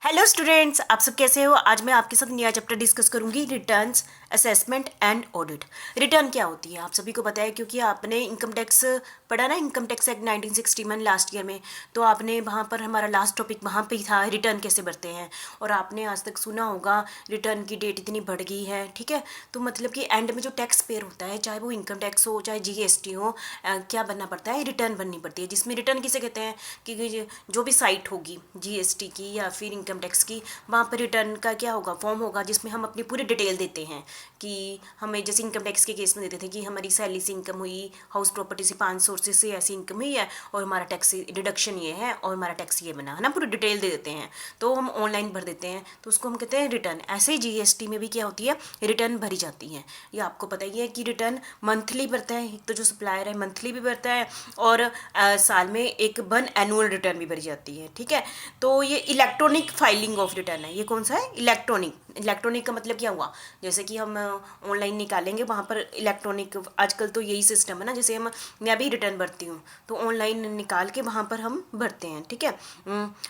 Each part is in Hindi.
हेलो स्टूडेंट्स, आप सब कैसे हो। आज मैं आपके साथ नया चैप्टर डिस्कस करूंगी, returns, assessment and audit. Return क्या होती है आप सभी को पता है, क्योंकि आपने इनकम टैक्स पढ़ा ना, income tax act 1961 last year में। तो आपने वहाँ पर हमारा लास्ट टॉपिक वहाँ पे ही था, रिटर्न कैसे भरते हैं। और आपने आज तक सुना होगा रिटर्न की डेट इतनी बढ़ गई है, ठीक है। तो मतलब कि एंड में जो टैक्स पेयर होता है, चाहे वो इनकम टैक्स हो चाहे जीएसटी हो, क्या बनना पड़ता है, रिटर्न बननी पड़ती है। जिसमें रिटर्न किसे कहते हैं कि जो भी साइट होगी जीएसटी की या फिर इनकम टैक्स की, वहाँ पर रिटर्न का क्या होगा, फॉर्म होगा जिसमें हम अपनी पूरी डिटेल देते हैं। कि हमें जैसे इनकम टैक्स के केस में देते थे कि हमारी सैलरी से इनकम हुई, हाउस प्रॉपर्टी से 5 सोर्सेज से ऐसी इनकम हुई है, और हमारा टैक्स डिडक्शन ये है और हमारा टैक्स ये बना है ना, पूरी डिटेल दे देते हैं। तो हम ऑनलाइन भर देते हैं, तो उसको हम कहते हैं रिटर्न। ऐसे ही जीएसटी में भी क्या होती है, रिटर्न भरी जाती है। ये आपको पता ही है कि रिटर्न मंथली भरता है, एक तो जो सप्लायर है मंथली भी भरता है, और साल में एक एनुअल रिटर्न भी भरी जाती है, ठीक है। तो ये इलेक्ट्रॉनिक फाइलिंग ऑफ रिटर्न है। ये कौन सा है, इलेक्ट्रॉनिक। इलेक्ट्रॉनिक का मतलब क्या हुआ, जैसे कि हम ऑनलाइन निकालेंगे वहाँ पर इलेक्ट्रॉनिक, आजकल तो यही सिस्टम है ना। जैसे मैं भी रिटर्न भरती हूँ तो ऑनलाइन निकाल के वहाँ पर हम भरते हैं, ठीक है।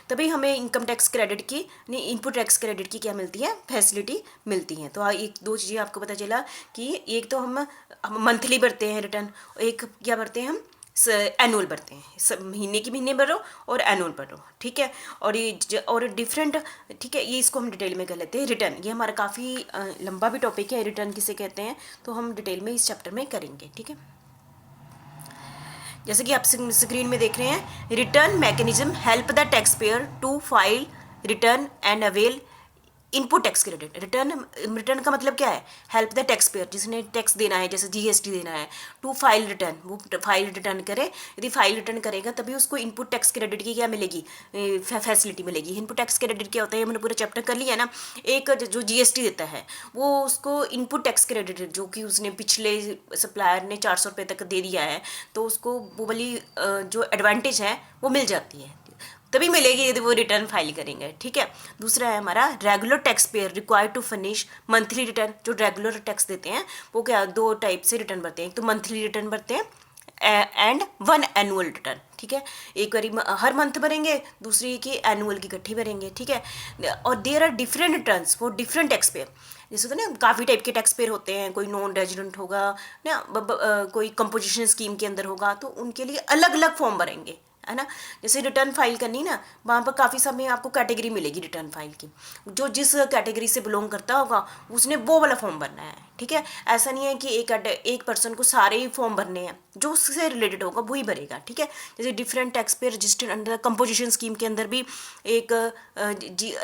तभी हमें इनकम टैक्स क्रेडिट की नहीं, इनपुट टैक्स क्रेडिट की क्या मिलती है, फैसिलिटी मिलती है। तो एक दो चीज़ें आपको पता चला कि एक तो हम मंथली भरते हैं रिटर्न, एक क्या भरते हैं हम, एनुअल भरते हैं। सब महीने की महीने भरो और एनुअल भरो, ठीक है। और ये और डिफरेंट, ठीक है, ये इसको हम डिटेल में कर लेते हैं। रिटर्न ये हमारा काफ़ी लंबा भी टॉपिक है, रिटर्न किसे कहते हैं, तो हम डिटेल में इस चैप्टर में करेंगे, ठीक है। जैसे कि आप स्क्रीन में देख रहे हैं, return mechanism help the tax payer to file return and avail input tax credit. Return, return का मतलब क्या है, हेल्प द टैक्स पेयर, जिसने टैक्स देना है, जैसे जीएसटी देना है, टू फाइल रिटर्न, वो फाइल रिटर्न करे। यदि फाइल रिटर्न करेगा तभी उसको इनपुट टैक्स क्रेडिट की क्या मिलेगी, फैसिलिटी मिलेगी। इनपुट टैक्स क्रेडिट क्या होता है, हमने पूरा चैप्टर कर लिया ना। एक जो जीएसटी देता है वो उसको इनपुट टैक्स क्रेडिट, जो कि उसने पिछले सप्लायर ने 400 रुपये तक दे दिया है, तो उसको वो वाली जो एडवांटेज है वो मिल जाती है, तभी मिलेगी यदि वो रिटर्न फाइल करेंगे, ठीक है। दूसरा है हमारा regular tax payer required to finish monthly return. जो रेगुलर टैक्स देते हैं वो क्या, दो टाइप से रिटर्न भरते हैं, एक तो मंथली रिटर्न भरते हैं एंड वन एनुअल रिटर्न, ठीक है। एक बारी हर मंथ भरेंगे, दूसरी की एनुअल की इकट्ठी भरेंगे, ठीक है। और there are different returns for different tax payer. जैसे होता है ना, काफ़ी टाइप के टैक्स पेयर होते हैं, कोई नॉन रेजिडेंट होगा ना, कोई कंपोजिशन स्कीम के अंदर होगा, तो उनके लिए अलग अलग फॉर्म भरेंगे, है ना। जैसे रिटर्न फाइल करनी ना, वहाँ पर काफ़ी समय आपको कैटेगरी मिलेगी रिटर्न फाइल की, जो जिस कैटेगरी से बिलोंग करता होगा उसने वो वाला फॉर्म भरना है, ठीक है। ऐसा नहीं है कि एक पर्सन को सारे ही फॉर्म भरने हैं, जो उससे रिलेटेड होगा वही भरेगा, ठीक है। जैसे different tax payer registered under composition scheme के अंदर भी एक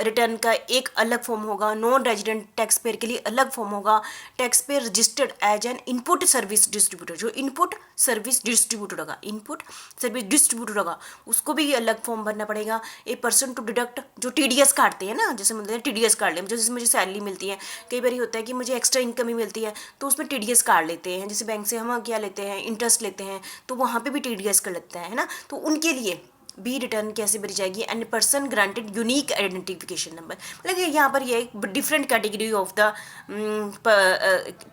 रिटर्न का एक अलग फॉर्म होगा, नॉन रेजिडेंट टैक्स पेयर के लिए अलग फॉर्म होगा। Tax payer registered as an input service distributor, जो इनपुट सर्विस डिस्ट्रीब्यूटर होगा, इनपुट सर्विस डिस्ट्रीब्यूटर होगा, उसको भी अलग फॉर्म भरना पड़ेगा। ए पर्सन टू डिडक्ट, जो टीडीएस काटते हैं ना, जैसे मतलब टीडीएस काट लें, जैसे मुझे सैलरी मिलती है, कई बार होता है कि मुझे एक्स्ट्रा इनकम ही मिलती है तो उसमें टीडीएस काट लेते हैं। जैसे बैंक से हम क्या लेते हैं, इंटरेस्ट लेते हैं, तो वहाँ पे भी टीडीएस कर लेते हैं, है ना। तो उनके लिए बी रिटर्न कैसे भरी जाएगी, and person granted unique identification number, मतलब यहाँ पर ये एक different category of the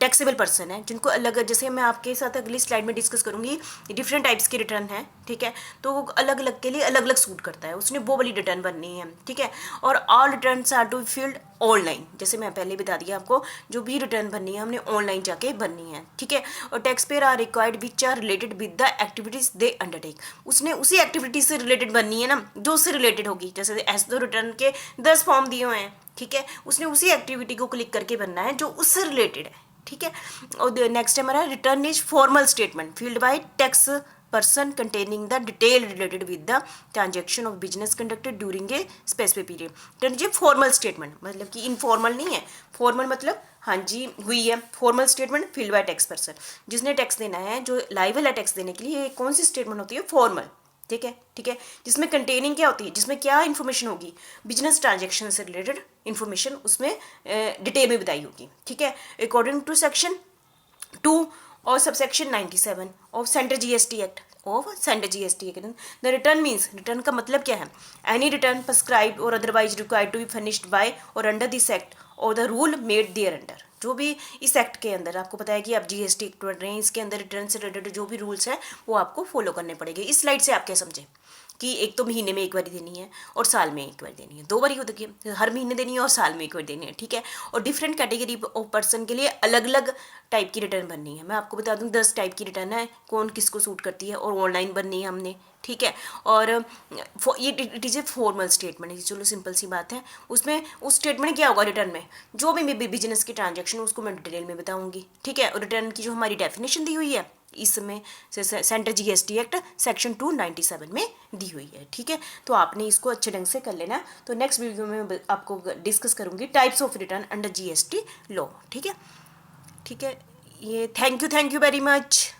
taxable person है, जिनको अलग, जैसे मैं आपके साथ अगली स्लाइड में डिस्कस करूंगी, डिफरेंट टाइप्स के रिटर्न है, ठीक है। तो वो अलग अलग के लिए अलग अलग सूट करता है, उसने वो वाली रिटर्न भरनी है, ठीक है। और all return are to field online, जैसे मैं पहले बता दिया आपको, जो भी रिटर्न भरनी है हमने ऑनलाइन जाके भरनी है, ठीक है। और tax payer are required which are related with the activities they undertake, उसने उसी एक्टिविटी से रिलेटेड भरनी है ना, जो उससे रिलेटेड होगी। जैसे ऐसे तो रिटर्न के 10 फॉर्म दिए हुए हैं, ठीक है, उसने उसी एक्टिविटी को क्लिक करके भरना है जो उससे रिलेटेड है, ठीक है। और नेक्स्ट है हमारा return is formal statement field bye tax person containing the detail related with the transaction of business conducted during a specific period। Return ये फॉर्मल स्टेटमेंट, मतलब कि इनफॉर्मल नहीं है, फॉर्मल मतलब हाँ जी हुई है। Formal statement field bye tax person, जिसने टैक्स देना है, जो लाइबल है टैक्स देने के लिए, कौन सी स्टेटमेंट होती है, फॉर्मल, ठीक है, ठीक है। जिसमें कंटेनिंग क्या होती है, जिसमें क्या इन्फॉर्मेशन होगी, बिजनेस ट्रांजेक्शन से रिलेटेड इन्फॉर्मेशन उसमें डिटेल में बताई होगी, ठीक है। अकॉर्डिंग टू सेक्शन 2 और subsection 97 of central GST act, the return means, return का मतलब क्या है, any return prescribed or otherwise required to be furnished by or under this act or the rule made thereunder, जो भी इस एक्ट के अंदर, आपको पता है कि आप जीएसटी एक्ट पढ़ रहे हैं, इसके अंदर रिटर्न से रिलेटेड जो भी रूल्स हैं वो आपको फॉलो करने पड़ेंगे। इस स्लाइड से आप क्या समझे कि एक तो महीने में एक बार देनी है और साल में एक बार देनी है, 2 बार हो देखिए, हर महीने देनी है और साल में एक बार देनी है, ठीक है। और डिफरेंट कैटेगरी ऑफ पर्सन के लिए अलग अलग टाइप की रिटर्न बननी है। मैं आपको बता दूं 10 टाइप की रिटर्न है, कौन किसको सूट करती है, और ऑनलाइन बननी है हमने, ठीक है। और ये it is a formal statement है, चलो सिंपल सी बात है। उसमें उस स्टेटमेंट क्या होगा, रिटर्न में जो भी बिजनेस की ट्रांजेक्शन उसको मैं डिटेल में बताऊंगी, ठीक है। और रिटर्न की जो हमारी डेफिनेशन दी हुई है इसमें सेंटर जीएसटी एक्ट सेक्शन 297 में दी हुई है, ठीक है। तो आपने इसको अच्छे ढंग से कर लेना। तो नेक्स्ट वीडियो में आपको डिस्कस करूंगी types of return under GST law, ठीक है। ठीक है, ये थैंक यू वेरी मच।